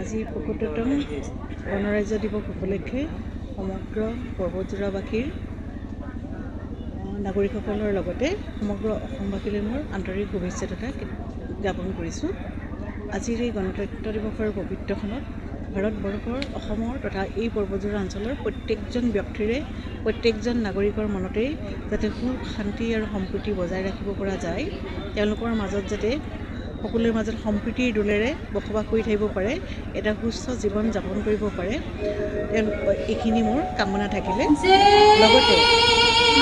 আজি ৭৫তম গণৰাজ্য দিৱস উপলক্ষে সমগ্ৰ পৰ্বতজোৰাবাসীৰ নাগৰিকসকলৰ লগতে সমগ্ৰ অসমবাসীলৈ মোৰ আন্তৰিক শুভেচ্ছা তথা জ্ঞাপন কৰিছোঁ। আজিৰ এই গণতন্ত্ৰ দিৱসৰ পবিত্ৰখনত ভাৰতবৰ্ষৰ অসমৰ তথা এই পৰ্বতজোৰা অঞ্চলৰ প্ৰত্যেকজন ব্যক্তিৰে প্ৰত্যেকজন নাগৰিকৰ মনতেই যাতে সুখ শান্তি আৰু সম্প্ৰীতি বজাই ৰাখিব পৰা যায়, তেওঁলোকৰ মাজত যাতে সকলোৰে মাজত সম্প্ৰীতিৰ দোলেৰে বসবাস কৰি থাকিব পাৰে, এটা সুস্থ জীৱন যাপন কৰিব পাৰে, এইখিনি মোৰ কামনা থাকিলে। লগতে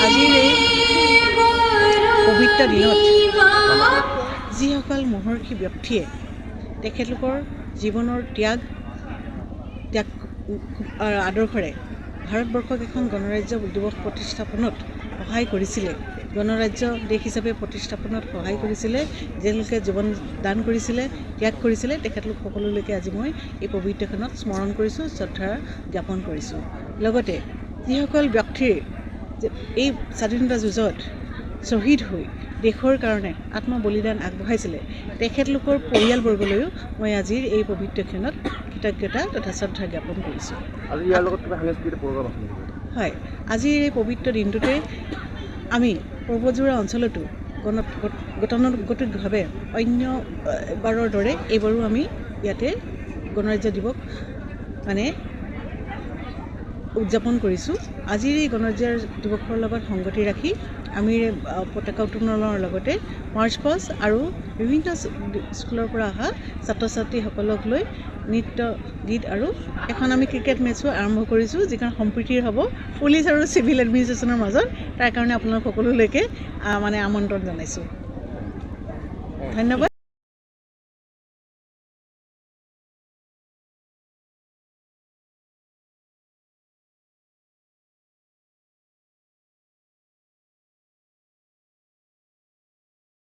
আজিৰ এই পবিত্ৰ দিনত যিসকল মহৰ্ষি ব্যক্তিয়ে তেখেতলোকৰ জীৱনৰ ত্যাগ আদৰ্শৰে ভাৰতবৰ্ষক এখন গণৰাজ্য দিৱস প্ৰতিষ্ঠাপনত সহায় কৰিছিলে, গণৰাজ্য দেশ হিচাপে প্ৰতিষ্ঠাপনত সহায় কৰিছিলে, তেওঁলোকে জীৱন দান কৰিছিলে, ত্যাগ কৰিছিলে, তেখেতলোক সকলোলৈকে আজি মই এই পবিত্ৰখনত স্মৰণ কৰিছোঁ, শ্ৰদ্ধা জ্ঞাপন কৰিছোঁ। লগতে যিসকল ব্যক্তিৰ এই স্বাধীনতা যুঁজত শ্বহীদ হৈ দেশৰ কাৰণে আত্মবলিদান আগবঢ়াইছিলে, তেখেতলোকৰ পৰিয়ালবৰ্গলৈও মই আজিৰ এই পবিত্ৰখনত কৃতজ্ঞতা তথা শ্ৰদ্ধা জ্ঞাপন কৰিছোঁ। হয়, আজিৰ এই পবিত্ৰ দিনটোতে আমি পৰ্বতজোৰা অঞ্চলতো গতানুগতিকভাৱে অন্যবাৰৰ দৰে এইবাৰো আমি ইয়াতে গণৰাজ্য দিৱস উদযাপন কৰিছোঁ। আজিৰ এই গণৰাজ্য দিৱসৰ লগত সংগতি ৰাখি আমি পতাকা উত্তোলনৰ লগতে মাৰ্চ পাষ্ট আৰু বিভিন্ন স্কুলৰ পৰা অহা ছাত্ৰ ছাত্ৰীসকলক লৈ নৃত্য গীত আৰু এখন আমি ক্ৰিকেট মেটছো আৰম্ভ কৰিছোঁ, যিখন সম্প্ৰীতিৰ হ'ব পুলিচ আৰু চিভিল এডমিনিষ্ট্ৰেশ্যনৰ মাজত। তাৰ কাৰণে আপোনালোক সকলোলৈকে আমন্ত্ৰণ জনাইছোঁ। ধন্যবাদ।